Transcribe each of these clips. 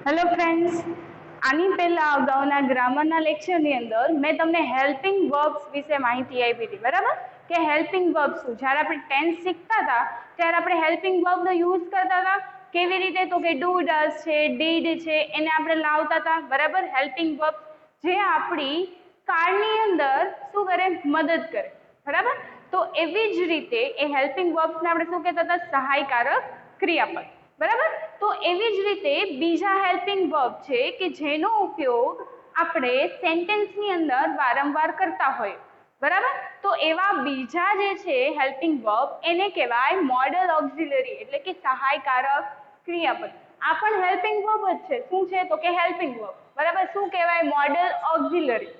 Hello friends, આની પહેલા અગાઉના ગ્રામરના લેક્ચરની અંદર મેં તમને હેલ્પિંગ વર્બ્સ વિશે માહિતી આપી હતી, બરાબર? કે હેલ્પિંગ વર્બ શું, જ્યારે આપણે ટેન્સ શીખતા હતા ત્યારે આપણે હેલ્પિંગ વર્બનો યુઝ કરતા હતા. કેવી રીતે? તો કે ડુ ડઝ છે, ડીડ છે, એને આપણે લાવતા હતા, બરાબર? હેલ્પિંગ વર્બ જે આપણી કારની અંદર શું કરે? મદદ કરે, બરાબર? તો એવી જ રીતે એ હેલ્પિંગ વર્બ્સને આપણે શું કહેતા હતા? સહાયકારક ક્રિયાપદ, બરાબર? તો એવી જ રીતે બીજા હેલ્પિંગ વર્બ છે કે જેનો ઉપયોગ આપણે સેન્ટેન્સની અંદર વારંવાર કરતા હોય, બરાબર? તો એવા બીજા જે છે હેલ્પિંગ વર્બ એને કહેવાય મોડલ ઓક્ઝિલરી, એટલે કે સહાયકારક ક્રિયાપદ. આ પણ હેલ્પિંગ વર્બ જ છે. શું છે? તો કે હેલ્પિંગ વર્બ, બરાબર? શું કહેવાય? મોડલ ઓક્ઝિલરી,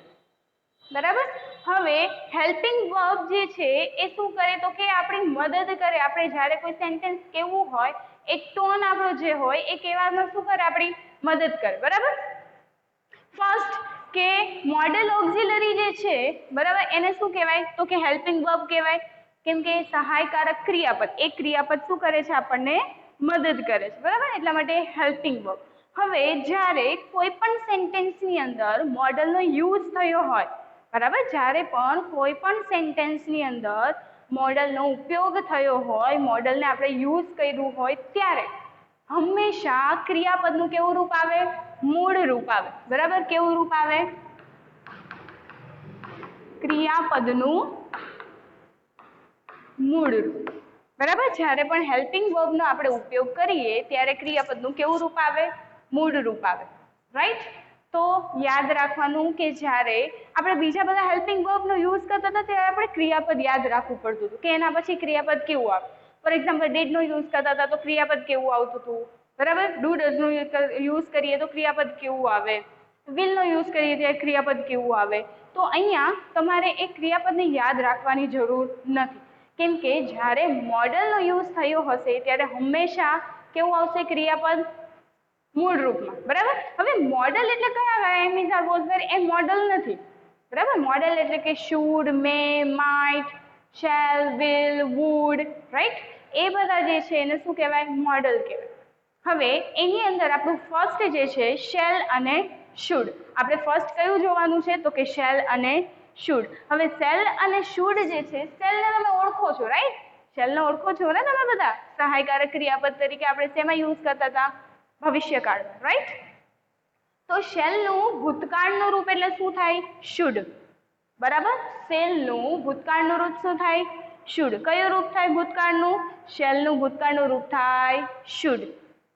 બરાબર? હવે હેલ્પિંગ વર્બ જે છે એ શું કરે? તો કે આપણી મદદ કરે. આપણે જ્યારે કોઈ સેન્ટેન્સ કહેવું હોય, એક ટોન આપણો જે હોય એ કહેવામાં શું કરે? આપણી મદદ કરે, બરાબર? ફર્સ્ટ કે મોડલ ઓક્ઝિલરી જે છે, બરાબર, એને શું કહેવાય? તો કે હેલ્પિંગ વર્બ કહેવાય. કેમ કે સહાયકારક ક્રિયાપદ, એ ક્રિયાપદ શું કરે છે? આપણને મદદ કરે છે, બરાબર? એટલા માટે હેલ્પિંગ વર્બ. હવે જ્યારે કોઈ પણ સેન્ટેન્સની અંદર મોડલનો યુઝ થયો હોય, બરાબર, જ્યારે પણ કોઈ પણ સેન્ટેન્સની અંદર મોડલનો ઉપયોગ થયો હોય, મોડલને આપણે યુઝ કર્યું હોય, ત્યારે હંમેશા ક્રિયાપદનું કેવું રૂપ આવે? મૂળ રૂપ આવે, બરાબર? કેવું રૂપ આવે? ક્રિયાપદનું મૂળ રૂપ, બરાબર? જ્યારે પણ હેલ્પિંગ વર્બનો આપણે ઉપયોગ કરીએ ત્યારે ક્રિયાપદનું કેવું રૂપ આવે? મૂળ રૂપ આવે, રાઈટ? તો યાદ રાખવાનું કે જ્યારે આપણે બીજા બધા હેલ્પિંગ વર્બનો યુઝ કરતા હતા ત્યારે આપણે ક્રિયાપદ યાદ રાખવું પડતું હતું કે એના પછી ક્રિયાપદ કેવું આવે. ફોર એક્ઝામ્પલ, ડીડનો યુઝ કરતા હતા તો ક્રિયાપદ કેવું આવતું હતું, બરાબર? ડુ ડઝનો યુઝ કરીએ તો ક્રિયાપદ કેવું આવે, વિલનો યુઝ કરીએ ત્યારે ક્રિયાપદ કેવું આવે. તો અહીંયા તમારે એ ક્રિયાપદને યાદ રાખવાની જરૂર નથી, કેમ કે જ્યારે મોડલનો યુઝ થયો હશે ત્યારે હંમેશા કેવું આવશે? ક્રિયાપદ મૂળ રૂપમાં, બરાબર? હવે મોડલ એટલે કયા કયા? Am is are was were, એ મોડલ નથી, બરાબર? મોડલ એટલે કે should, may, might, shall, will, would, right? એ બધા જે છે એને શું કહેવાય? મોડલ કહેવાય. હવે એની અંદર આપણું ફર્સ્ટ જે છે શેલ અને શુડ. આપણે ફર્સ્ટ કયું જોવાનું છે? તો કે શેલ અને શુડ. હવે સેલ અને શુડ જે છે, સેલને તમે ઓળખો છો, રાઈટ? શેલને ઓળખો છો ને તમે બધા? સહાયકારક ક્રિયાપદ તરીકે આપણે શેમાં યુઝ કરતા હતા? ભવિષ્યકાળમાં, રાઈટ? તો શેલનું ભૂતકાળનું રૂપ એટલે શું થાય? શુડ, બરાબર? શેલનું ભૂતકાળનું રૂપ શું થાય? શુડ. કયું રૂપ થાય ભૂતકાળનું? શેલનું ભૂતકાળનું રૂપ થાય શુડ,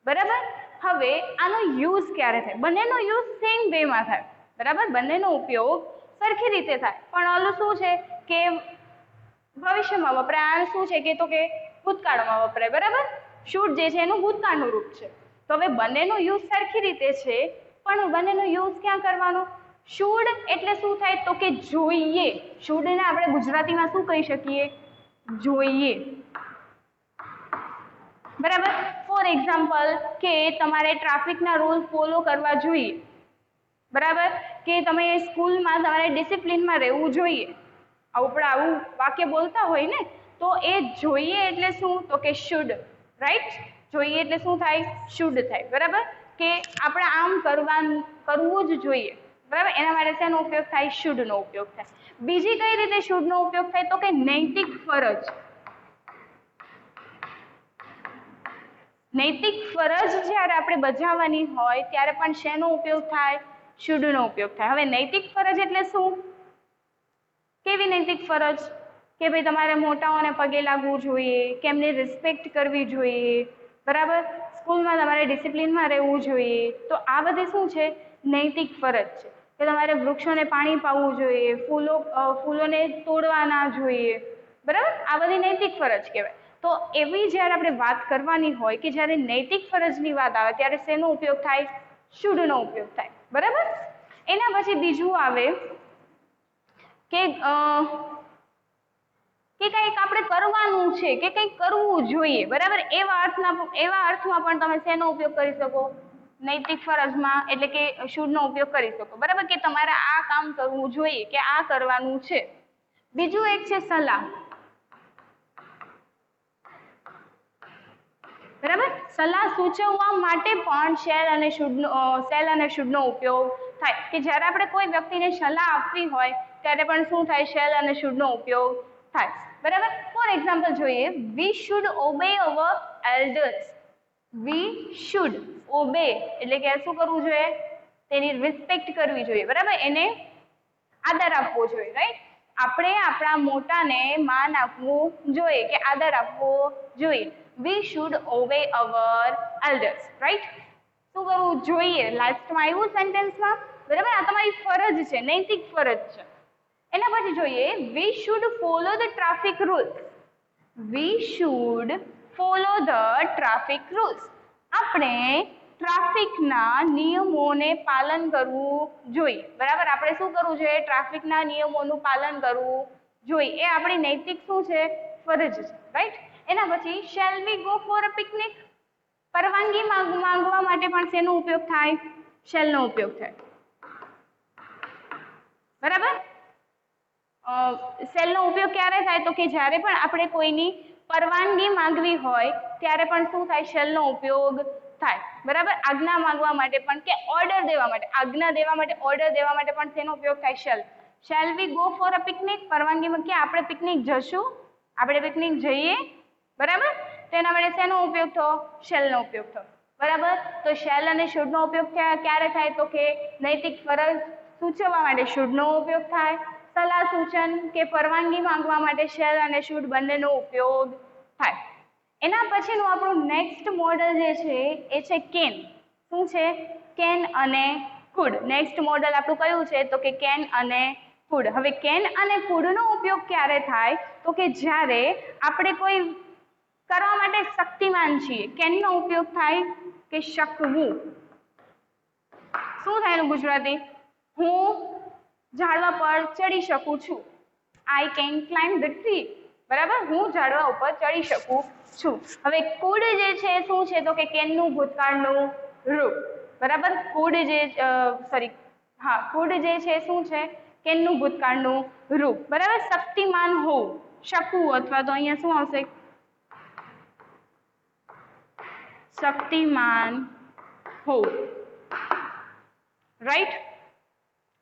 બરાબર? હવે આનો યુઝ ક્યારે થાય? બંનેનો યુઝ સેમ વેમાં થાય, બરાબર? બંનેનો ઉપયોગ સરખી રીતે થાય, પણ ઓલું શું છે કે ભવિષ્યમાં વપરાય, આ શું છે કે તો કે ભૂતકાળમાં વપરાય, બરાબર? શુડ જે છે એનું ભૂતકાળનું રૂપ છે. તો હવે બંનેનો યુઝ સરખી રીતે છે, પણ બંનેનો યુઝ ક્યાં કરવાનો? શુડ એટલે શું થાય? તો કે જોઈએ. શુડને આપણે ગુજરાતીમાં શું કહી શકીએ? જોઈએ, બરાબર? ફોર એક્ઝામ્પલ, કે તમારે ટ્રાફિકના રૂલ ફોલો કરવા જોઈએ, બરાબર? કે તમે સ્કૂલમાં તમારે ડિસિપ્લિનમાં રહેવું જોઈએ, આપણે આવું વાક્ય બોલતા હોય ને, તો એ જોઈએ એટલે શું? તો કે શુડ, રાઈટ? જોઈએ એટલે શું થાય? શુડ થાય, બરાબર? કે આપણે આમ કરવું જ જોઈએ, બરાબર? એના માટે શેનો ઉપયોગ થાય? શુડનો ઉપયોગ થાય. બીજી કઈ રીતે શુડનો ઉપયોગ થાય? તો કે નૈતિક ફરજ. નૈતિક ફરજ જ્યારે આપણે બજાવવાની હોય ત્યારે પણ શેનો ઉપયોગ થાય? શુડનો ઉપયોગ થાય. હવે નૈતિક ફરજ એટલે શું? કેવી નૈતિક ફરજ? કે ભાઈ તમારે મોટાઓને પગે લાગવું જોઈએ, કે એમની રિસ્પેક્ટ કરવી જોઈએ, બરાબર? સ્કૂલમાં તમારે ડિસિપ્લિનમાં રહેવું જોઈએ. તો આ બધી શું છે? નૈતિક ફરજ છે. કે તમારે વૃક્ષોને પાણી પાવું જોઈએ, ફૂલોને તોડવા ના જોઈએ, બરાબર? આ બધી નૈતિક ફરજ કહેવાય. તો એવી જ્યારે આપણે વાત કરવાની હોય કે જ્યારે નૈતિક ફરજની વાત આવે ત્યારે શેનો ઉપયોગ થાય? શુડનો ઉપયોગ થાય, બરાબર? એના પછી બીજું આવે કે કંઈક આપણે કરવાનું છે, કે કંઈક કરવું જોઈએ, બરાબર? એવા અર્થમાં પણ તમે શેનો ઉપયોગ કરી શકો? નૈતિક ફરજમાં, એટલે કે શુડનો ઉપયોગ કરી શકો, બરાબર? કે તમારે આ કામ કરવું જોઈએ, કે આ કરવાનું છે. બીજું એક છે સલાહ. બરાબર. સલાહ સૂચવવા માટે પણ શેલ અને શુડનો ઉપયોગ થાય કે જ્યારે આપણે કોઈ વ્યક્તિને સલાહ આપવી હોય ત્યારે પણ શું થાય, શેલ અને શુડનો ઉપયોગ થાય. બરાબર. ફોર એક્ઝામ્પલ જોઈએ, we should obey our elders. We should obey એટલે કે શું કરવું જોઈએ, તેની રિસ્પેક્ટ કરવી જોઈએ. બરાબર, એને આદર આપવો જોઈએ. રાઈટ, આપણે આપણા મોટાને માન આપવું જોઈએ કે આદર આપવો જોઈએ. We should obey our elders. Right, શું કરવું જોઈએ, લાસ્ટમાં આવ્યું સેન્ટેન્સમાં. બરાબર, આ તમારી ફરજ છે, નૈતિક ફરજ છે. એના પછી જોઈએ, we should follow the traffic rules. V should follow the traffic rules. આપણે ટ્રાફિકના નિયમોને પાલન કરવું જોઈએ. બરાબર, આપણે શું કરવું જોઈએ, ટ્રાફિકના નિયમોનું પાલન કરવું જોઈએ. એ આપણી નૈતિક શું છે, ફરજ છે. રાઈટ. એના પછી shell we go for a picnic. પરવાનગી માંગવા માટે પણ શેનો ઉપયોગ થાય, શેલનો ઉપયોગ થાય. બરાબર, શેલનો ઉપયોગ ક્યારે થાય તો કે જ્યારે પણ આપણે કોઈની પરવાનગી માંગવી હોય ત્યારે પણ શું થાય, શેલનો ઉપયોગ થાય. બરાબર, આજ્ઞા માંગવા માટે પણ કે ઓર્ડર દેવા માટે, આજ્ઞા દેવા માટે, ઓર્ડર દેવા માટે પણ શેનો ઉપયોગ થાય, shall. Shall we go for a picnic. પરવાનગી કે આપણે પિકનિક જશું, આપણે પિકનિક જઈએ. બરાબર, તેના માટે શેનો ઉપયોગ થયો, શેલનો ઉપયોગ થયો. બરાબર, તો શેલ અને શુડનો ઉપયોગ ક્યારે થાય તો કે નૈતિક ફરજ સૂચવવા માટે શુડનો ઉપયોગ થાય. સલાહ સૂચન કે પરવાનગી માંગવા માટે શેલ અને શુડ બંનેનો ઉપયોગ થાય. એના પછીનું આપણું નેક્સ્ટ મોડલ જે છે એ છે કેન. શું છે, કેન અને કુડ. નેક્સ્ટ મોડલ આપણું કયું છે તો કે કેન અને કુડ. હવે કેન અને કુડનો ઉપયોગ ક્યારે થાય તો કે જ્યારે આપણે કોઈ કરવા માટે શક્તિમાન છીએ. કેનનો ઉપયોગ થાય કે શકવું. શું થાય એનું ગુજરાતી, હું ઝાડવા પર ચડી શકું છું. I can climb the tree. બરાબર, હું ઝાડવા ઉપર ચડી શકું છું. હવે કુડ જે છે શું છે તો કે કેનનું ભૂતકાળનું રૂપ. બરાબર, કુડ જે કુડ જે છે શું છે, કેનનું ભૂતકાળનું રૂપ. બરાબર, શક્તિમાન હોવું, શકવું અથવા તો અહીંયા શું આવશે, શક્તિમાન હોવું. રાઈટ.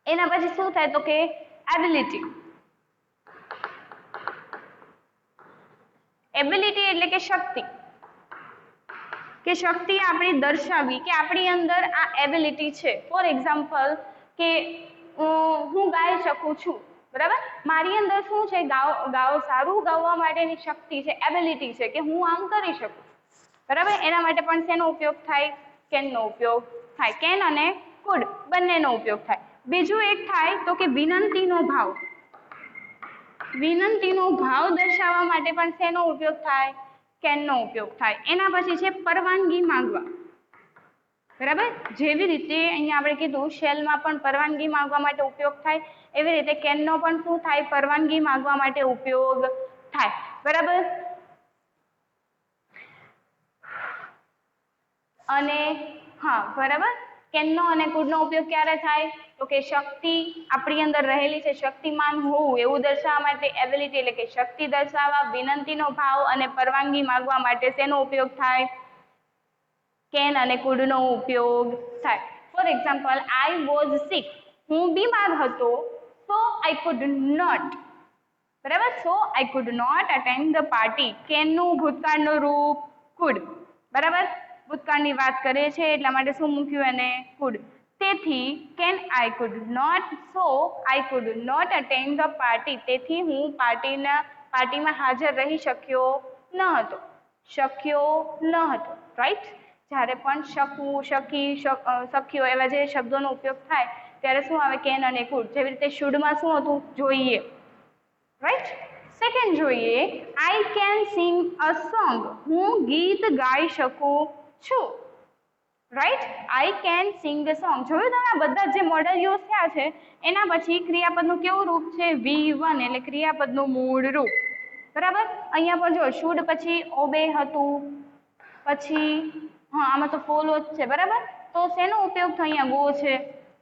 એના પછી શું થાય તો કે એબિલિટી. એબિલિટી એટલે કે શક્તિ, કે શક્તિ આપણી દર્શાવી કે આપણી અંદર આ એબિલિટી છે. ફોર એક્ઝામ્પલ કે હું ગાઈ શકું છું. બરાબર, મારી અંદર શું છે, સારું ગાવા માટેની શક્તિ છે, એબિલિટી છે કે હું આમ કરી શકું. બરાબર, એના માટે પણ શેનો ઉપયોગ થાય, કેનનો ઉપયોગ થાય. કેન અને કુડ બંનેનો ઉપયોગ થાય. બીજું એક થાય તો કે વિનંતીનો ભાવ. વિનંતીનો ભાવ દર્શાવવા માટે પણ શેનો ઉપયોગ થાય, કેનનો ઉપયોગ થાય. એના પછી છે પરવાનગી માંગવા. બરાબર, જેવી રીતે અહીંયા આપણે કીધું શેલમાં પણ પરવાનગી માંગવા માટે ઉપયોગ થાય, એવી રીતે કેનનો પણ શું થાય, પરવાનગી માંગવા માટે ઉપયોગ થાય. બરાબર, અને હા બરાબર, કેનનો અને કુડનો ઉપયોગ ક્યારે થાય તો કે શક્તિ આપણી અંદર રહેલી છે, શક્તિમાન હોવું એવું દર્શાવવા માટે એબિલિટી એટલે કે શક્તિ દર્શાવવા, વિનંતીનો ભાવ અને પરવાનગી માંગવા માટે શેનો ઉપયોગ થાય, કેન અને કુડનો ઉપયોગ થાય. For example, I was sick. હું બીમાર હતો, સો આઈ કુડ નોટ. બરાબર, so I could not attend the party. કેનનું ભૂતકાળનું રૂપ કુડ. બરાબર, ભૂતકાળની વાત કરે છે એટલા માટે શું મૂક્યું એને, કુડ. તેથી can I could not, so I could not attend the party. તેથી હું પાર્ટીમાં હાજર રહી શક્યો ન હતો. રાઈટ. જ્યારે પણ શકવું, શક્યો એવા જે શબ્દોનો ઉપયોગ થાય ત્યારે શું આવે, કેન અને કુડ. જેવી રીતે શુડમાં શું હતું, જોઈએ. રાઈટ. સેકન્ડ જોઈએ, આઈ કેન સિંગ અ સોંગ. હું ગીત ગાઈ શકું છું. Right, I can sing a song. જોયું તમે આ બધા જે મોડલ યુઝ થયા છે એના પછી ક્રિયાપદનું કેવું રૂપ છે, V1 એટલે ક્રિયાપદનું મૂળ રૂપ. બરાબર, અહીંયા પણ જો શુડ પછી ઓબે હતું, પછી આમાં તો ફોલો જ છે. બરાબર, તો શેનો ઉપયોગ થાય, અહીંયા ગો છે,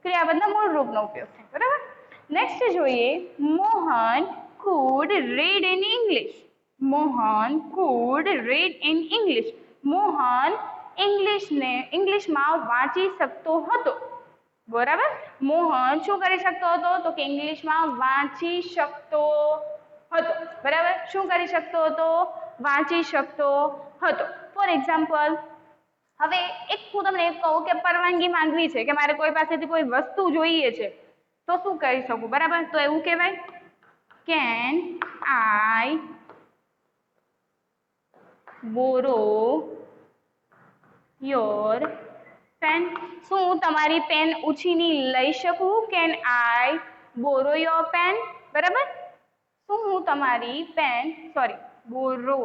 ક્રિયાપદના મૂળ રૂપનો ઉપયોગ થાય. બરાબર. નેક્સ્ટ જોઈએ, Mohan could read in English. Mohan could read in English. Mohan ઇંગ્લિશમાં વાંચી શકતો હતો. બરાબર, મોહન શું કરી શકતો હતો? તો કે ઇંગ્લિશમાં વાંચી શકતો હતો. બરાબર, શું કરી શકતો હતો? વાંચી શકતો હતો. ફોર એક્ઝામ્પલ, હવે એક હું તમને એક કહું કે પરવાનગી માંગવી છે, કે મારે કોઈ પાસેથી કોઈ વસ્તુ જોઈએ છે, તો શું કરી શકું? બરાબર, તો એવું કહેવાય, can I borrow your pen? શું હું તમારી પેન ઉછીની લઈ શકું? Can I borrow your pen? બરાબર, શું હું તમારી પેન બોરો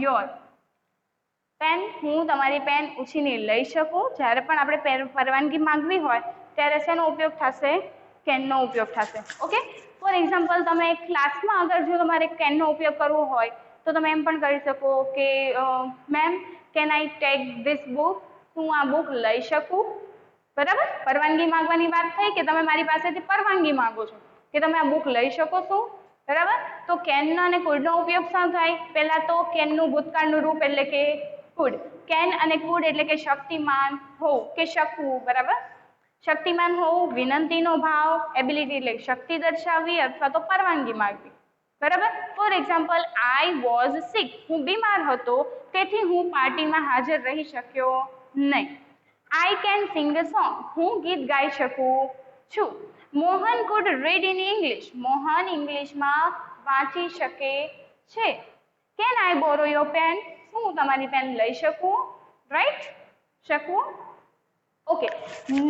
યોર પેન, હું તમારી પેન ઉછીની લઈ શકું? જ્યારે પણ આપણે પરવાનગી માંગવી હોય ત્યારે શેનો ઉપયોગ થશે? કેનનો ઉપયોગ થશે. ઓકે, ફોર એક્ઝામ્પલ, તમે ક્લાસમાં અગર જો તમારે કેનનો ઉપયોગ કરવો હોય તો તમે એમ પણ કરી શકો કે ma'am can I take this book? હું આ બુક લઈ શકું? બરાબર, પરવાનગી માંગવાની વાત થઈ કે તમે મારી પાસેથી પરવાનગી માંગો છો કે તમે આ બુક લઈ શકો છો. બરાબર, તો કેનનો અને કુડનો ઉપયોગ શું થાય? પહેલા તો કેનનું ભૂતકાળનું રૂપ એટલે કે કુડ. કેન અને કુડ એટલે કે શક્તિમાન હોવું કે શકવું. બરાબર, શક્તિમાન હોવું, વિનંતીનો ભાવ, એબિલિટી એટલે શક્તિ દર્શાવવી અથવા તો પરવાનગી માંગવી. બરાબર, for example, I was sick, હું બીમાર હતો તેથી હું પાર્ટીમાં હાજર રહી શક્યો નહીં. આઈ કેન સિંગ અ સોંગ, હું ગીત ગાઈ શકું છું. Mohan could read in English, Mohan ઇંગ્લિશમાં વાંચી શકે છે. Can I borrow your pen? હું તમારી પેન લઈ શકું? રાઈટ, શકું. Okay,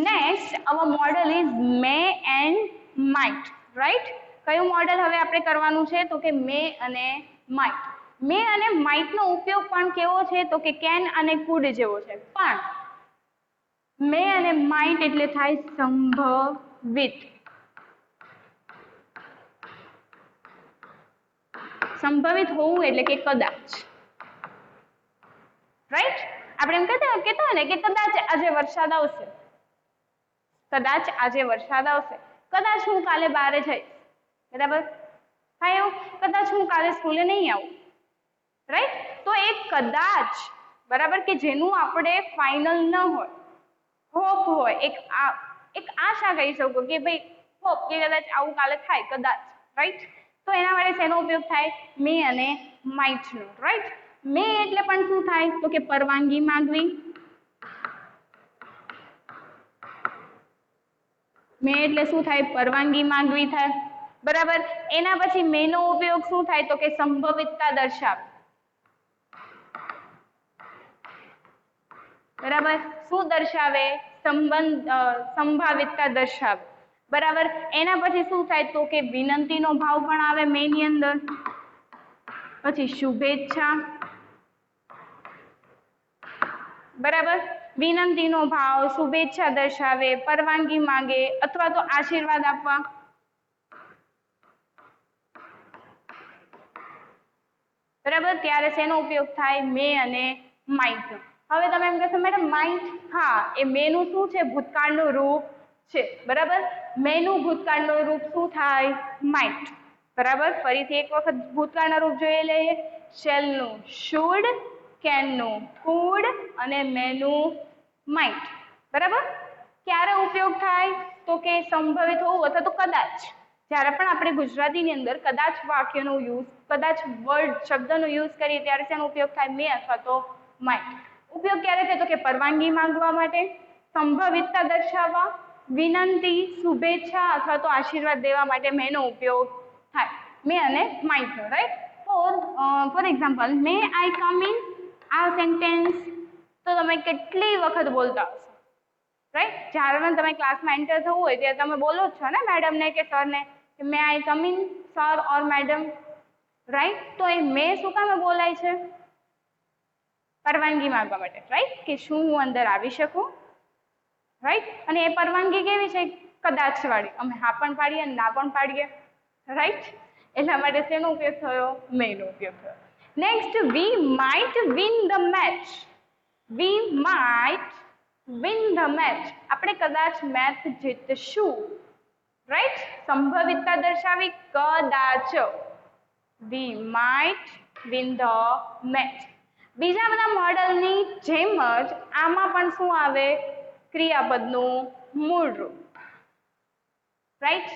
next our modal is may and might. Right, કયું મોડલ હવે આપણે કરવાનું છે? તો કે મે અને માઇટ. મે અને માઇટનો ઉપયોગ પણ કેવો છે? તો કે કેન અને કુડ જેવો છે, પણ મે અને માઇટ એટલે થાય સંભવિત. સંભવિત હોવું એટલે કે કદાચ. રાઈટ, આપણે એમ કહેતા હોય ને કે કદાચ આજે વરસાદ આવશે, કદાચ આજે વરસાદ આવશે, કદાચ હું કાલે બહાર જઈશ. બરાબર, થાય એવું, કદાચ હું કાલે સ્કૂલે નહીં આવું. રાઈટ, તો એ કદાચ, બરાબર, કે જેનું આપણે ફાઇનલ ન હોય, હોપ હોય, એક આશા કહી શકો કે ભાઈ હોપ કે કદાચ આવું કાલે થાય, કદાચ. રાઈટ, તો એના માટે શેનો ઉપયોગ થાય? મે અને માઇટનો. રાઈટ, મે એટલે પણ શું થાય? તો કે પરવાનગી માંગવી. મે એટલે શું થાય? પરવાનગી માંગવી થાય. બરાબર, એના પછી મેનો ઉપયોગ શું થાય? તો કે સંભવિતતા દર્શાવે. બરાબર, શું દર્શાવે? સંભાવિતતા દર્શાવે. બરાબર, એના પછી શું થાય? તો કે વિનંતીનો ભાવ પણ આવે મેની અંદર. પછી શુભેચ્છા. બરાબર, વિનંતીનો ભાવ, શુભેચ્છા દર્શાવે, પરવાનગી માંગે અથવા તો આશીર્વાદ આપવા. બરાબર, ત્યારે શેનો ઉપયોગ થાય? મે અને માઇટ. હવે તમે એમ કહેશો મેડમ માઇટ, હા, એ મેનું શું છે? ભૂતકાળનું રૂપ છે. બરાબર, મેનું ભૂતકાળનું રૂપ શું થાય? માઇટ. બરાબર, ફરીથી એક વખત ભૂતકાળના રૂપ જોઈ લઈએ. શેલનું શુડ, કેનનું કુડ અને મેનું માઇટ. બરાબર, ક્યારે ઉપયોગ થાય? તો કે સંભવિત હોવું અથવા તો કદાચ. જ્યારે પણ આપણે ગુજરાતીની અંદર કદાચ વાક્યનો યુઝ, કદાચ વર્ડ શબ્દનો યુઝ કરીએ ત્યારે શેનો ઉપયોગ થાય? મે અથવા તો માઇટ. ઉપયોગ ક્યારે થાય? તો કે પરવાનગી માંગવા માટે, સંભવિતતા દર્શાવવા, વિનંતી, શુભેચ્છા અથવા તો આશીર્વાદ દેવા માટે મેનો ઉપયોગ થાય. મે અને માઇટનો. Right, for example, may I come in? આ સેન્ટેન્સ તો તમે કેટલી વખત બોલતા હશો. રાઈટ, જ્યારે પણ તમે ક્લાસમાં એન્ટર થવું હોય ત્યારે તમે બોલો જ છો ને મેડમને કે સરને કે may I come in sir or madam? Right, તો એ મે શું કામ બોલાય છે? પરવાનગી માંગવા માટે. રાઈટ, કે શું હું અંદર આવી શકું? રાઈટ, અને એ પરવાનગી કેવી છે? કદાચ વાળી. અમે હા પણ પાડીએ અને ના પણ પાડીએ. રાઈટ, એટલા માટે શેનો ઉપયોગ થયો? મેનો ઉપયોગ થયો. Next, V might win the match. V might win the match, આપણે કદાચ મેચ જીતશું. રાઈટ, સંભવિતતા દર્શાવી, કદાચ. વી માઇટ વિન ધ મેચ. બીજા બધા મોડલની જેમ જ આમાં પણ શું આવે? ક્રિયાપદનું મૂળ રૂપ, રાઈટ?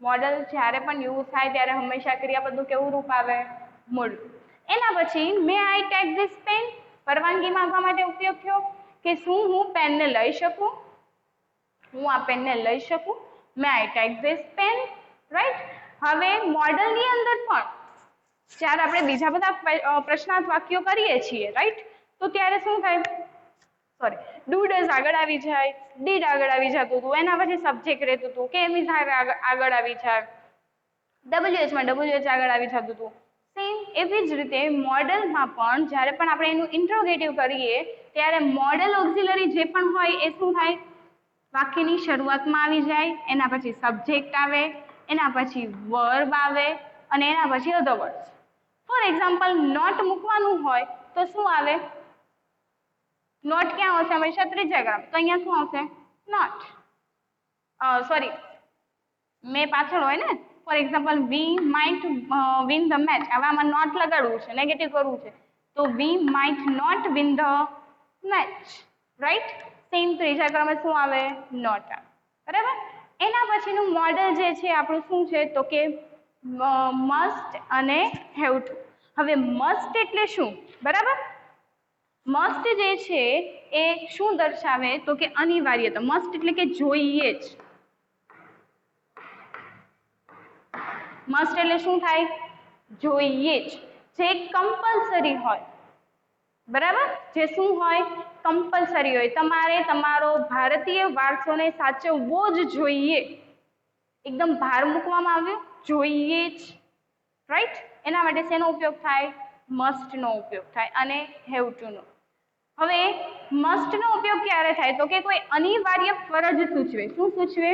મોડલ જ્યારે પણ યુઝ થાય ત્યારે હંમેશા ક્રિયાપદનું કેવું રૂપ આવે? મૂળ રૂપ. એના પછી મે આઈ ટેક ધીસ પેન, પરવાનગી માંગવા માટે ઉપયોગ થયો કે શું હું પેનને લઈ શકું? હું આ પેનને લઈ શકું? May I take this pen, right? હવે મોડલની અંદર પણ જ્યારે આપણે બીજા બધા પ્રશ્નાર્થ વાક્યો કરીએ છીએ, રાઈટ? તો ત્યારે શું થાય? સોરી, ડુ ડઝ આગળ આવી જાય, ડીડ આગળ આવી જતું હતું, એના પછી સબ્જેક્ટ રહેતું હતું, કેમ ઇઝ આગળ આવી જાય, WH માં WH આગળ આવી જતું હતું. સેમ એવી જ રીતે મોડલમાં પણ જ્યારે પણ આપણે એનું ઇન્ટ્રોગેટિવ કરીએ ત્યારે મોડલ ઓક્ઝિલરી જે પણ હોય એ શું થાય? વાક્યની શરૂઆતમાં આવી જાય, એના પછી સબ્જેક્ટ આવે, એના પછી વર્બ આવે અને એના પછી other words. For example, not મૂકવાનું હોય તો શું આવે? નોટ ક્યાં આવશે? હંમેશા ત્રીજા ક્રમ. તો અહીંયા શું આવશે? નોટ. સોરી, મેં પાછળ હોય ને. For example, we might win the match. હવે આમાં નોટ લગાડવું છે, નેગેટિવ કરવું છે, તો we might not win the match, right? Same ત્રીજા ક્રમે શું આવે? નોટ આવે, બરાબર? એના પછીનું મોડલ જે છે આપણું શું છે? તો કે મસ્ટ અને હેવ ટુ. હવે મસ્ટ એટલે શું? બરાબર? મસ્ટ જે છે એ શું દર્શાવે? તો કે અનિવાર્યતા. મસ્ટ એટલે કે જોઈએ જ. મસ્ટ એટલે શું થાય? જોઈએ જ. જે કમ્પલસરી હોય, બરાબર? જે શું હોય? કમ્પલસરી હોય. તમારે તમારો ભારતીય વારસોને સાચવવો જ જોઈએ. એકદમ ભાર મૂકવામાં આવ્યો, જોઈએ જ, રાઈટ? એના માટે શેનો ઉપયોગ થાય? મસ્ટનો ઉપયોગ થાય અને હેવ ટુ નો. હવે મસ્ટનો ઉપયોગ ક્યારે થાય? તો કે કોઈ અનિવાર્ય ફરજ સૂચવે. શું સૂચવે?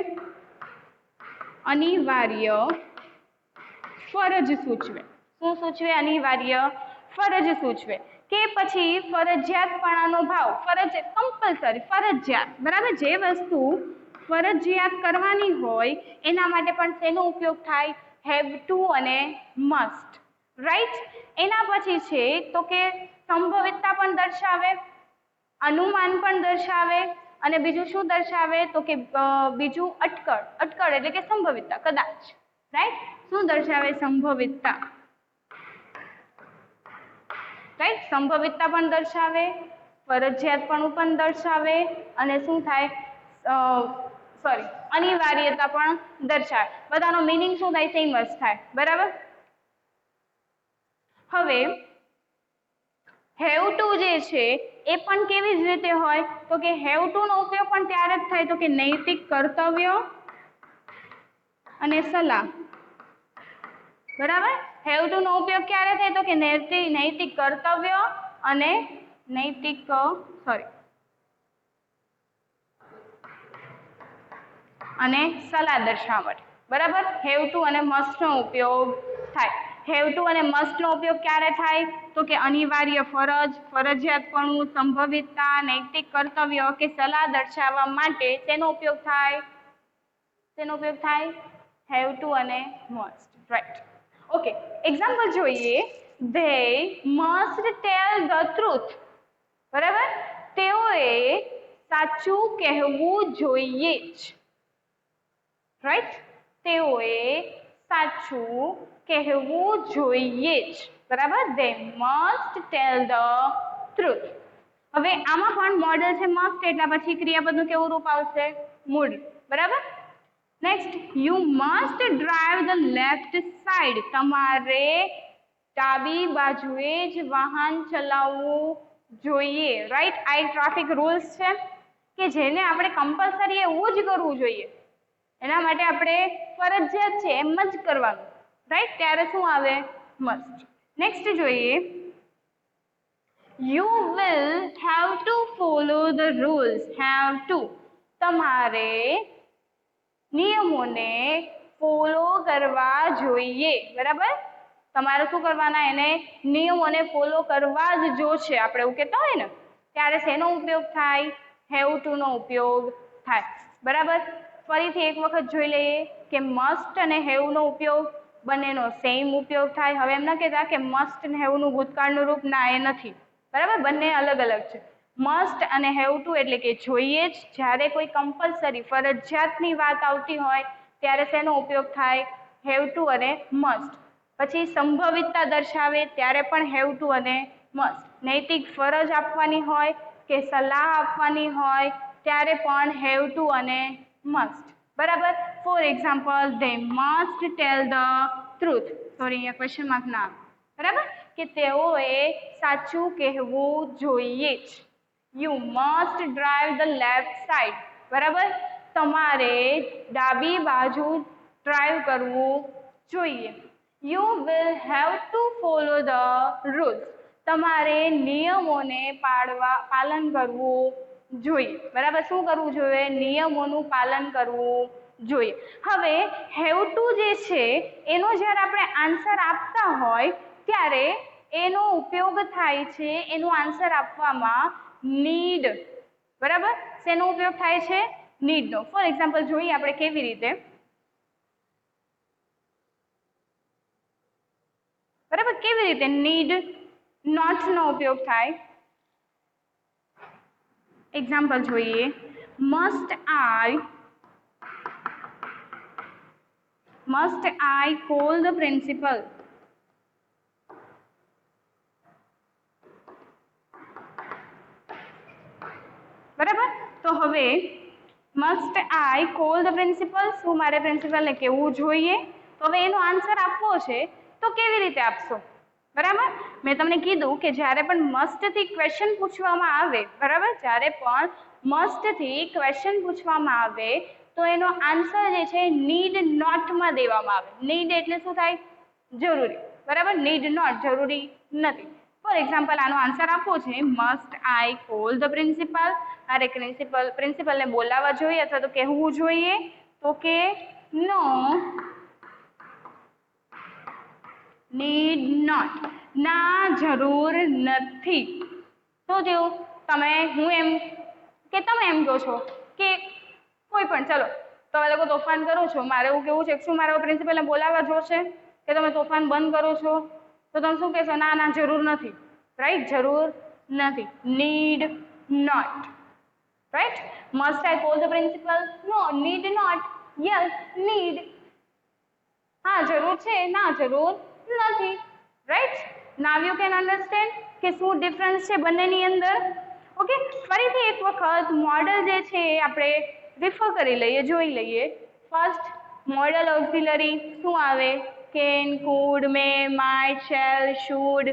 અનિવાર્ય ફરજ સૂચવે. શું સૂચવે? અનિવાર્ય ફરજ સૂચવે. કે પછી ફરજિયાતપણાનો ભાવ. ફરજ કમ્પલસરી, ફરજિયાત, બરાબર? જે વસ્તુ ફરજિયાત કરવાની હોય એના માટે પણ શેનો ઉપયોગ થાય? હેવ ટુ અને મસ્ટ, રાઈટ? એના પછી છે તો કે સંભવિતતા પણ દર્શાવે, અનુમાન પણ દર્શાવે અને બીજું શું દર્શાવે? તો કે બીજું અટકળ. અટકળ એટલે કે સંભવિતતા, કદાચ, રાઈટ? શું દર્શાવે? સંભવિતતા, રાઈટ? સંભવિતતા પણ દર્શાવે, ફરજિયાતપણું પણ દર્શાવે અને શું થાય? સોરી, અનિવાર્યતા પણ દર્શાવે. બધાનો મીનિંગ શું થાય? સેમ જ થાય, બરાબર? હવે હેવ ટુ જે છે એ પણ કેવી જ રીતે હોય? તો કે હેવ ટુ નો ઉપયોગ પણ ત્યારે જ થાય તો કે નૈતિક કર્તવ્ય અને સલાહ, બરાબર? હેવ ટુ નો ઉપયોગ ક્યારે થાય? તો કે નૈતિક કર્તવ્ય અને નૈતિક અને સલાહ દર્શાવવા માટે, બરાબર? હેવ ટુ અને મસ્ટ નો ઉપયોગ થાય. હેવ ટુ અને મસ્ટ નો ઉપયોગ ક્યારે થાય? તો કે અનિવાર્ય ફરજ, ફરજિયાતપણું, સંભવિતતા, નૈતિક કર્તવ્ય કે સલાહ દર્શાવવા માટે તેનો ઉપયોગ થાય. તેનો ઉપયોગ થાય હેવ ટુ અને મસ્ટ, રાઈટ? ઓકે, એક્ઝામ્પલ જોઈએ. They must tell the truth, બરાબર? તેઓએ સાચું કહેવું જોઈએ જ, રાઈટ? તેઓએ સાચું કહેવું જોઈએ જ, બરાબર? They must tell the truth. હવે આમાં પણ મોડલ છે મસ્ટ, એટલે પછી ક્રિયાપદનું કેવું રૂપ આવશે? મૂળ, બરાબર? Next, you must drive the left side. તમારે ડાબી બાજુએ જ વાહન ચલાવવું જોઈએ, રાઈટ? આ એક ટ્રાફિક રૂલ્સ છે કે જેને આપણે કમ્પલસરી એવું જ કરવું જોઈએ. એના માટે આપણે ફરજિયાત છે એમ જ કરવાનું, રાઈટ? ત્યારે શું આવે? મસ્ટ. નેક્સ્ટ જોઈએ. You will have to follow the rules. Have to, તમારે નિયમોને ફોલો કરવા જોઈએ, બરાબર? તમારે શું કરવાના? એને નિયમોને ફોલો કરવા જ જોશે. આપણે એવું કહેતા હોય ને, ત્યારે શેનો ઉપયોગ થાય? હેવ ટુ નો ઉપયોગ થાય, બરાબર? ફરીથી એક વખત જોઈ લઈએ કે મસ્ટ અને હેવ નો ઉપયોગ બંનેનો સેમ ઉપયોગ થાય. હવે એમ ન કહેતા કે મસ્ટ અને હેવ નું ભૂતકાળનું રૂપ, ના, એ નથી, બરાબર, બંને અલગ અલગ છે. મસ્ટ અને હેવ ટુ એટલે કે જોઈએ જ. જ્યારે કોઈ કમ્પલસરી ફરજિયાતની વાત આવતી હોય ત્યારે શેનો ઉપયોગ થાય? હેવ ટુ અને મસ્ટ. પછી સંભવિતતા દર્શાવે ત્યારે પણ હેવ ટુ અને મસ્ટ. નૈતિક ફરજ આપવાની હોય કે સલાહ આપવાની હોય ત્યારે પણ હેવ ટુ અને મસ્ટ. બરાબર. For example, they must tell the truth. Sorry, અહીંયા ક્વેશ્ચન માર્ક ના આવે. બરાબર, કે તેઓએ સાચું કહેવું જોઈએ જ. You must drive the left side. બરાબર, તમારે ડાબી બાજુ ડ્રાઈવ કરવું જોઈએ. You will have to follow the rules. તમારે નિયમોને પાલન કરવું જોઈએ. બરાબર, શું કરવું જોઈએ? નિયમોનું પાલન કરવું જોઈએ. હવે હેવ ટુ જે છે એનો જ્યારે આપણે આન્સર આપતા હોય ત્યારે એનો ઉપયોગ થાય છે, એનો આન્સર આપવામાં નીડ. બરાબર, શેનો ઉપયોગ થાય છે? નીડનો. ફોર એક્ઝામ્પલ જોઈએ આપણે કેવી રીતે. બરાબર, કેવી રીતે નીડ નોટ નો ઉપયોગ થાય? એક્ઝામ્પલ જોઈએ. Must I call the principal? બરાબર, તો હવે must I call the principal, શું મારે પ્રિન્સિપલને કહેવું જોઈએ? તો હવે એનો આન્સર આપવો છે તો કેવી રીતે આપશો? બરાબર, મેં તમને કીધું કે જ્યારે પણ મસ્ટ થી ક્વેશ્ચન પૂછવામાં આવે, બરાબર, જ્યારે પણ મસ્ટ થી ક્વેશ્ચન પૂછવામાં આવે તો એનો આન્સર જે છે નીડ નોટમાં દેવામાં આવે. નીડ એટલે શું થાય? જરૂરી. બરાબર, નીડ નોટ જરૂરી નથી. ફોર એક્ઝામ્પલ, આનો આન્સર આપવો છે must I call the principal. અરે પ્રિન્સિપલને બોલાવવા જોઈએ અથવા તો કહેવું જોઈએ? તો કે નો, નીડ નોટ. ના, જરૂર નથી. તો જેવું હું એમ કે તમે એમ કહો છો કે કોઈ પણ, ચલો તમે લોકો તોફાન કરો છો, મારે એવું કેવું છે શું મારે પ્રિન્સિપલને બોલાવવા જોશે કે તમે તોફાન બંધ કરો છો? તો તમે શું કહેશો? ના ના, જરૂર નથી. રાઈટ, જરૂર નથી. Need not. Right. Must I call the principal? No, need not. Yes, need. હા, જરૂર છે. ના, જરૂર નથી. Right. Now you can understand કે શું ડિફરન્સ છે બંનેની અંદર. ઓકે, ફરીથી એક વખત મોડલ જે છે આપણે રિફર કરી લઈએ, જોઈ લઈએ. ફર્સ્ટ મોડલ ઓક્સિલરી શું આવે? Can, could, may, might, shall, should,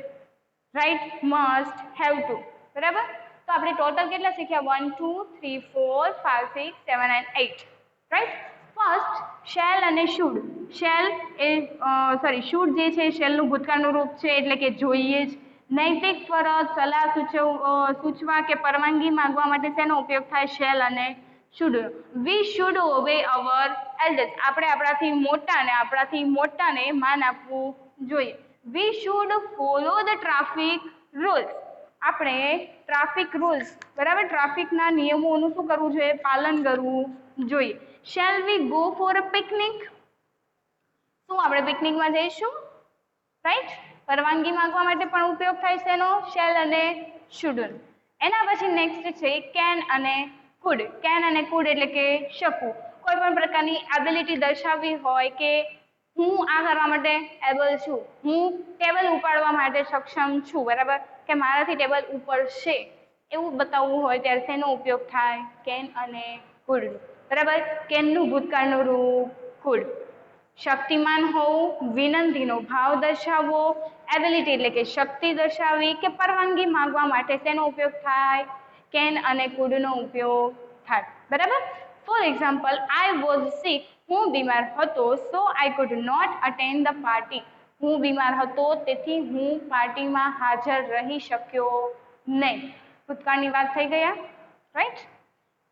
right, must, have to. બરાબર, તો આપણે ટોટલ કેટલા શીખ્યા? 1 2 3 4 5 6 7 and 8. રાઈટ. ફર્સ્ટ શેલ અને શુડ. શેલ એ શુડ જે છે શેલનું ભૂતકાળનું રૂપ છે એટલે કે જોઈએ જ. નૈતિક ફરજ, સલાહ સૂચવા કે પરવાનગી માંગવા માટે શેનો ઉપયોગ થાય? શેલ અને should. We should obey our elders. આપણે આપણાથી મોટાને માન આપવું જોઈએ. We should follow the traffic rules. આપણે ટ્રાફિક રૂલ્સ, બરાબર, ટ્રાફિકના નિયમોનું શું કરવું જોઈએ? પાલન કરવું જોઈએ. Shall we go for a picnic? શું આપણે પિકનિકમાં જઈશું? રાઈટ. પરવાનગી માંગવા માટે પણ ઉપયોગ થાય છે એનો શેલ અને શુડ. એના પછી નેક્સ્ટ છે કેન અને કુડ. કેન અને કુડ એટલે કે શકવું. કોઈ પણ પ્રકારની એબિલિટી દર્શાવવી હોય કે હું આ કરવા માટે એબલ છું, હું ટેબલ ઉપાડવા માટે સક્ષમ છું, બરાબર, કે મારાથી ટેબલ ઉપડશે, એવું બતાવવું હોય ત્યારે શેનો ઉપયોગ થાય? કેન અને કુડ. બરાબર, કેનનું ભૂતકાળનું રૂપ કુડ. શક્તિમાન હોવું, વિનંતીનો ભાવ દર્શાવવો, એબિલિટી એટલે કે શક્તિ દર્શાવવી કે પરવાનગી માંગવા માટે શેનો ઉપયોગ થાય? કેન અને કુડનો ઉપયોગ થાય. બરાબર. For example, I was sick. હું બીમાર હતો, so I could not attend the party. હું બીમાર હતો તેથી હું પાર્ટીમાં હાજર રહી શક્યો નહીં. ભૂતકાળની વાત થઈ ગયા. Right.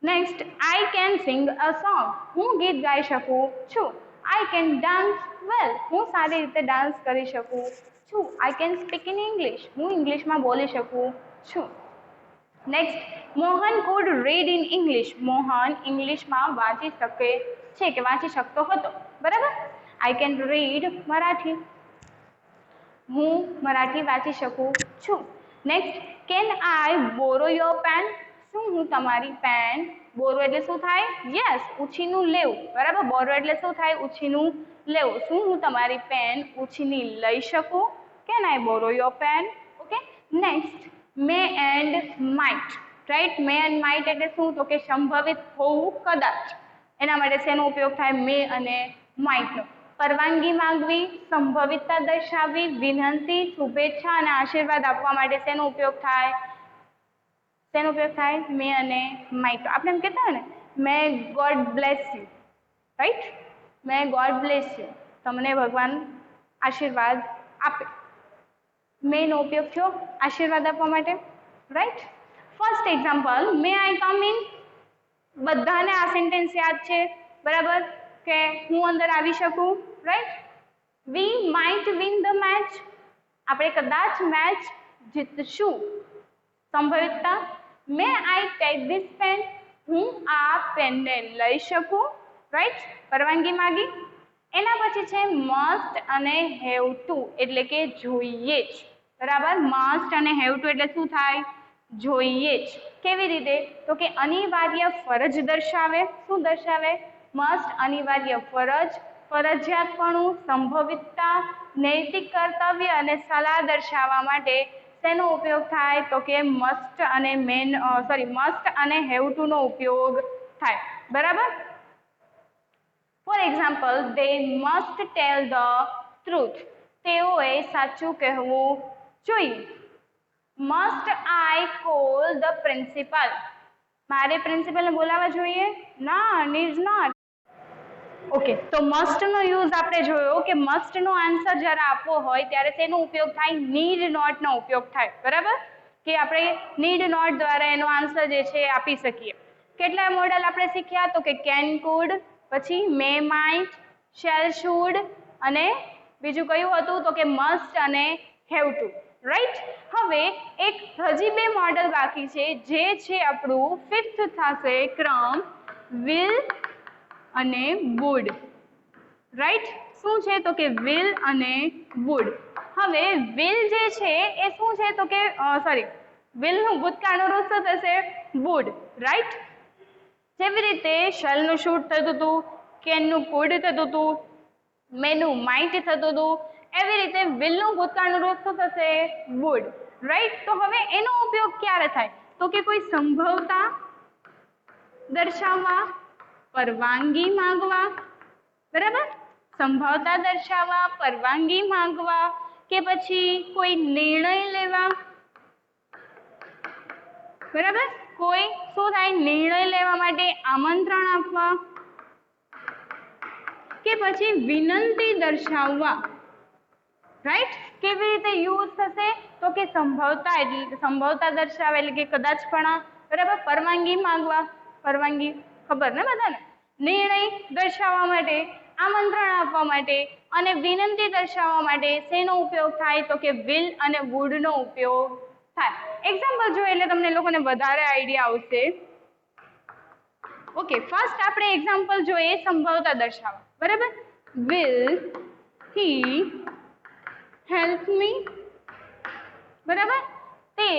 Next, I can sing a song. હું ગીત ગાઈ શકું છું. I can dance well. હું સારી રીતે ડાન્સ કરી શકું છું. I can speak in English. હું ઇંગ્લિશમાં બોલી શકું છું. Next, Mohan could read in English. Mohan ઇંગ્લિશમાં વાંચી શકે છે કે વાંચી શકતો હતો. બરાબર. I can read Marathi. હું મરાઠી વાંચી શકું છું. Next, can I borrow your pen? શું હું તમારી પેન, બોરો એટલે શું થાય? યસ, ઉછીનું લેવું, બરાબર. બોરો એટલે શું થાય? ઉછીનું લેવું. શું હું તમારી પેન ઉછીની લઈ શકું? Can I borrow your pen? Okay. Next, may and might, right. May and might એટલે શું? તો કે સંભવિત હોવું, કદાચ. એના માટે શેનો ઉપયોગ થાય? મે અને માઇટનો. પરવાનગી માંગવી, સંભવિતતા દર્શાવવી, વિનંતી, શુભેચ્છા અને આશીર્વાદ આપવા માટે શેનો ઉપયોગ થાય? શેનો ઉપયોગ થાય? મે અને માઇટ. આપણે એમ કહેતા હોય ને, મે God bless you, right. May God bless you, તમને ભગવાન આશીર્વાદ આપે. મે નો ઉપયોગ થયો આશીર્વાદ આપવા માટે, right. First example, may I come in? બધાને આ સેન્ટેન્સ યાદ છે, બરાબર, કે હું અંદર આવી શકું, right. We might win the match, આપણે કદાચ મેચ જીતશું, સંભવિતતા. May I take this pen, હું આ પેનને લઈ શકું, રાઈટ, પરવાનગી માગી. એના પછી છે મસ્ટ અને હેવ ટુ, એટલે કે જોઈએ જ, બરાબર. મસ્ટ અને હેવ ટુ એટલે શું થાય? જોઈએ જ. કેવી રીતે? તો કે અનિવાર્ય ફરજ દર્શાવે. શું દર્શાવે? મસ્ટ અનિવાર્ય ફરજ, ફરજિયાતપણું, સંભવિતતા, નૈતિક કર્તવ્ય અને સલાહ દર્શાવવા માટે શેનો ઉપયોગ થાય? તો કે મસ્ટ અને મસ્ટ અને હેવ ટુ નો ઉપયોગ થાય, બરાબર. For example, they must tell the truth, તેઓએ સાચું કહેવું જોઈએ. must I call the principal, મારે પ્રિન્સિપલને બોલાવવા જોઈએ? ના, નીડ નોટ. ઓકે, તો મસ્ટ નો યુઝ આપણે જોયો કે મસ્ટ નો આન્સર જ્યારે આપવો હોય ત્યારે તેનો ઉપયોગ થાય? નીડ નોટ નો ઉપયોગ થાય, બરાબર. કે આપણે નીડ નોટ દ્વારા એનો આન્સર જે છે એ આપી શકીએ. કેટલા મોડલ આપણે શીખ્યા? તો કે કેન, કુડ, પછી મે, માઇટ, શેલ, શુડ અને બીજું કયું હતું? તો કે મસ્ટ અને હેવ ટુ, રાઈટ. હવે એક હજી બે મોડલ બાકી છે, જે છે આપણું ફિફ્થ થશે ક્રમ, વિલ અને વુડ, રાઈટ. શું છે? તો કે વિલ અને વુડ. હવે વિલ જે છે એ શું છે? તો કે વિલ નું ભૂતકાળનું રૂપ શું થશે? Would, right. જેવી રીતે શેલ નું શુડ થતું હતું, કેન નું કુડ થતું હતું, મે નું માઇટ થતું હતું, એવી રીતે વિલ નું ભૂતકાળનું રૂપ શું થશે? Would, right. તો હવે એનો ઉપયોગ ક્યારે થાય? તો કે કોઈ સંભવતા દર્શાવવા, પરવાનગી માંગવા, બરાબર. સંભવતા દર્શાવવા, પરવાનગી માંગવા, કે પછી કોઈ નિર્ણય લેવા, બરાબર. કોઈ શું થાય? નિર્ણય લેવા માટે આમંત્રણ આપવા, કે પછી વિનંતી દર્શાવવા, રાઈટ. કેવી રીતે યુઝ થશે? તો કે સંભવતા એટલે સંભવતા દર્શાવે એટલે કે કદાચપણા, બરાબર. પરવાનગી માંગવા, પરવાનગી ખબર ને બધાને. નિર્ણય દર્શાવવા માટે, આમંત્રણ આપવા માટે અને વિનંતી દર્શાવવા માટે શેનો ઉપયોગ થાય? તો કે વિલ અને વુડ નો ઉપયોગ થાય. એક્ઝામ્પલ જોઈએ એટલે તમને લોકોને વધારે આઈડિયા આવશે. ઓકે, ફર્સ્ટ આપણે એક્ઝામ્પલ જોઈએ સંભવતા દર્શાવવા, બરાબર. વિલ હી હેલ્પ મી, બરાબર. તે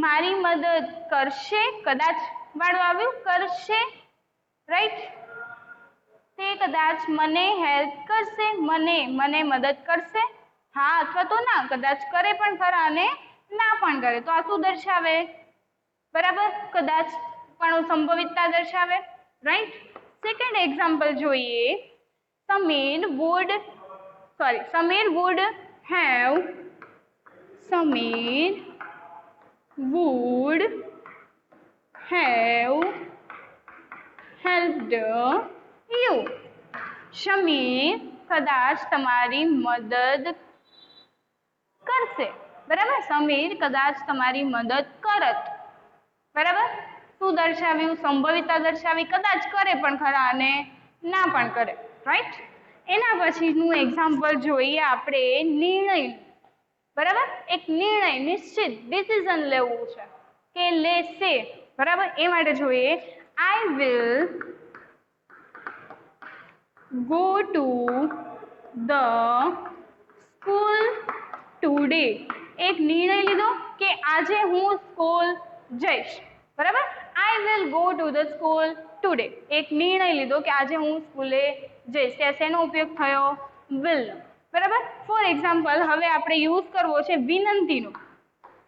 મારી મદદ કરશે, કદાચ વાળું આવ્યું, કરશે, રાઈટ. તે કદાચ મને હેલ્પ કરશે, મને મદદ કરશે, હા અથવા તો ના, કદાચ કરે પણ ખરા અને ના પણ કરે. તો આ શું દર્શાવે? બરાબર, કદાચ પણ સંભવિતતા દર્શાવે, રાઈટ. સેકન્ડ એક્ઝામ્પલ જોઈએ. Sameer would have helped you. Sameer કદાચ તમારી મદદ કરશે, બરાબર. સમીર કદાચ તમારી મદદ કરત, બરાબર. શું દર્શાવ્યું? સંભવિતતા દર્શાવી, કદાચ કરે પણ ખરા અને ના પણ કરે, રાઈટ. એના પછીનું એક્ઝામ્પલ જોઈએ આપણે નિર્ણય, બરાબર. એક નિર્ણય, નિશ્ચિત ડિસિઝન લેવું છે કે લેશે, બરાબર. એ માટે જોઈએ I will go to the school today. એક નિર્ણય લીધો કે આજે હું સ્કૂલ જઈશ, બરાબર. I will go to the school today. એક નિર્ણય લીધો કે આજે હું સ્કૂલે જઈશ. ત્યાં શેનો ઉપયોગ થયો? વિલ. બરાબર. ફોર એક્ઝામ્પલ હવે આપણે યુઝ કરવો છે વિનંતીનો,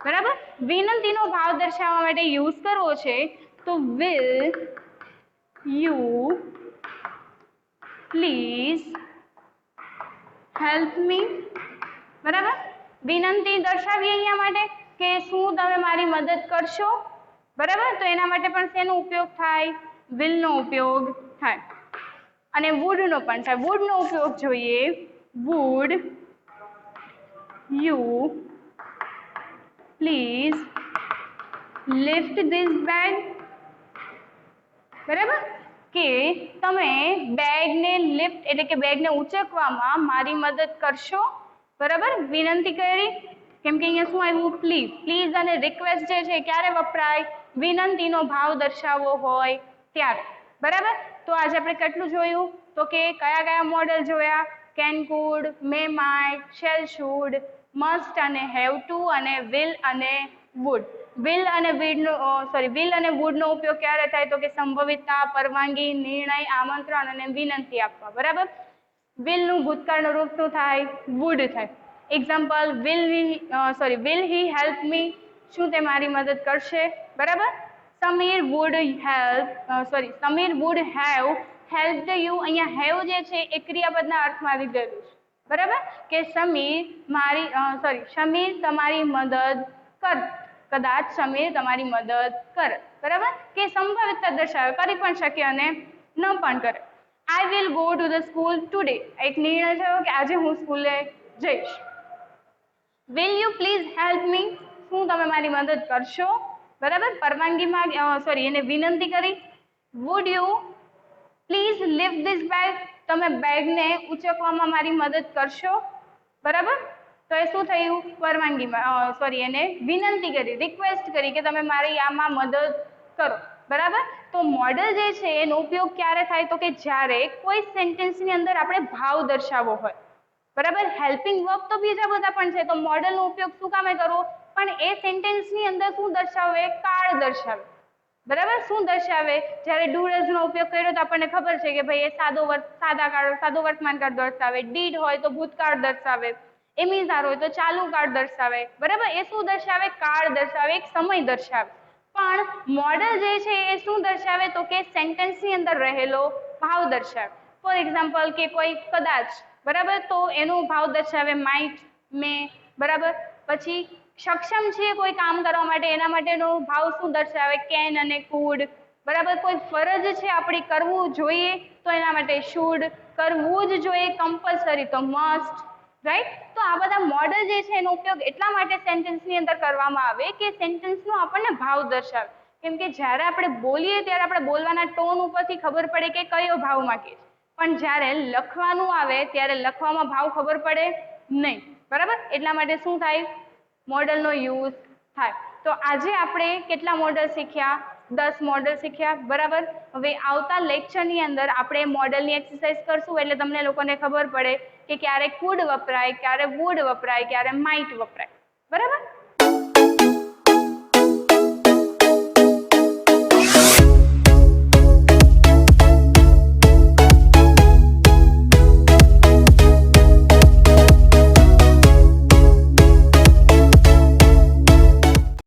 બરાબર. વિનંતીનો ભાવ દર્શાવવા માટે યુઝ કરવો છે તો will you please help me, બરાબર. વિનંતી દર્શાવીએ અહીંયા માટે કે શું તમે મારી મદદ કરશો, બરાબર. તો એના માટે પણ શેનો ઉપયોગ થાય? વિલનો ઉપયોગ થાય. અને વુડનો પણ થાય. વુડનો ઉપયોગ જોઈએ. Would you please lift this bag, બરાબર. કે તમે બેગને લિફ્ટ એટલે કે બેગને ઉચકવામાં મારી મદદ કરશો, બરાબર. વિનંતી કરી, કેમ કે અહીંયા શું આવ્યું? પ્લીઝ. પ્લીઝ અને રિક્વેસ્ટ જે છે ક્યારે વપરાય? વિનંતીનો ભાવ દર્શાવવો હોય ત્યારે, બરાબર. તો આજે આપણે કેટલું જોયું? તો કે કયા કયા મોડેલ જોયા? Can, could, may, might, shall, should, must અને હેવ ટુ, અને વિલ અને વુડ. વિલ અને વુડનો ઉપયોગ ક્યારે થાય? તો કે સંભવિતતા, પરવાનગી, નિર્ણય, આમંત્રણ અને વિનંતી આપવા, બરાબર. વિલનું ભૂતકાળનું રૂપ શું થાય? વુડ થાય. Example, will he help me? શું તે મારી મદદ કરશે, બરાબર. Sameer would have helped you. અહીંયા હેવ જે છે એ ક્રિયાપદના અર્થમાં આવી ગયેલું છે, બરાબર. કે સમીર તમારી મદદ કર, કદાચ સમીર તમારી મદદ કરે, બરાબર. કે સંભવિતતા દર્શાવે, કરી પણ શકે અને ન પણ કરે. I will go to the school today. એક નિર્ણય થયો કે આજે હું સ્કૂલે જઈશ. Will you please help me? શું તમે મારી મદદ કરશો, બરાબર. પરવાનગી એને વિનંતી કરી. Would you please lift this bag? તમે બેગને ઉચકવામાં મારી મદદ કરશો, બરાબર. તો એ શું થયું? એને વિનંતી કરી, રિક્વેસ્ટ કરી કે તમે મારી આમાં મદદ કરો, બરાબર. તો મોડલ જે છે એનો ઉપયોગ ક્યારે થાય? તો કે જ્યારે કોઈ સેન્ટેન્સની અંદર આપણે ભાવ દર્શાવવો હોય, બરાબર. હેલ્પિંગ વર્બ તો બીજા બધા પણ છે, તો મોડલનો ઉપયોગ શું કામે કરવો? પણ એ સેન્ટેન્સની અંદર શું દર્શાવે? કાળ દર્શાવે, બરાબર. શું દર્શાવે? જ્યારે ડુ ડઝનો ઉપયોગ કર્યો તો આપણને ખબર છે કે ભાઈ એ સાદો વર્તમાન કાળ દર્શાવે. ડીડ હોય તો ભૂતકાળ દર્શાવે. એમિઝાર હોય તો ચાલુ કાળ દર્શાવે, બરાબર. એ શું દર્શાવે? કાળ દર્શાવે, એક સમય દર્શાવે. પણ મોડલ જે છે એ શું દર્શાવે? તો કે સેન્ટેન્સની અંદર રહેલો ભાવ દર્શાવે. ફોર એક્ઝામ્પલ કે કોઈ કદાચ, બરાબર. તો એનો ભાવ દર્શાવે માઇટ, મે, બરાબર. પછી સક્ષમ છે કોઈ કામ કરવા માટે, એના માટેનો ભાવ શું દર્શાવે? કેન અને કુડ, બરાબર. કોઈ ફરજ છે આપણી, કરવું જોઈએ, તો એના માટે શુડ. કરવું જ જોઈએ, કમ્પલસરી, તો મસ્ટ, રાઈટ. તો આ બધા મોડલ જે છે એનો ઉપયોગ એટલા માટે સેન્ટેન્સની અંદર કરવામાં આવે કે સેન્ટેન્સનો આપણને ભાવ દર્શાવે. કેમ કે જ્યારે આપણે બોલીએ ત્યારે આપણે બોલવાના ટોન ઉપરથી ખબર પડે કે કયો ભાવ માંગે છે, પણ જ્યારે લખવાનું આવે ત્યારે લખવામાં ભાવ ખબર પડે નહીં, બરાબર. એટલા માટે શું થાય? મોડલનો યુઝ થાય. તો આજે આપણે કેટલા મોડલ શીખ્યા? 10 મોડલ શીખ્યા, બરાબર. હવે આવતા લેક્ચરની અંદર આપણે મોડલની એક્સરસાઇઝ કરશું એટલે તમને લોકોને ખબર પડે કે ક્યારે કુડ વપરાય, ક્યારે વુડ વપરાય, ક્યારે માઇટ વપરાય, બરાબર.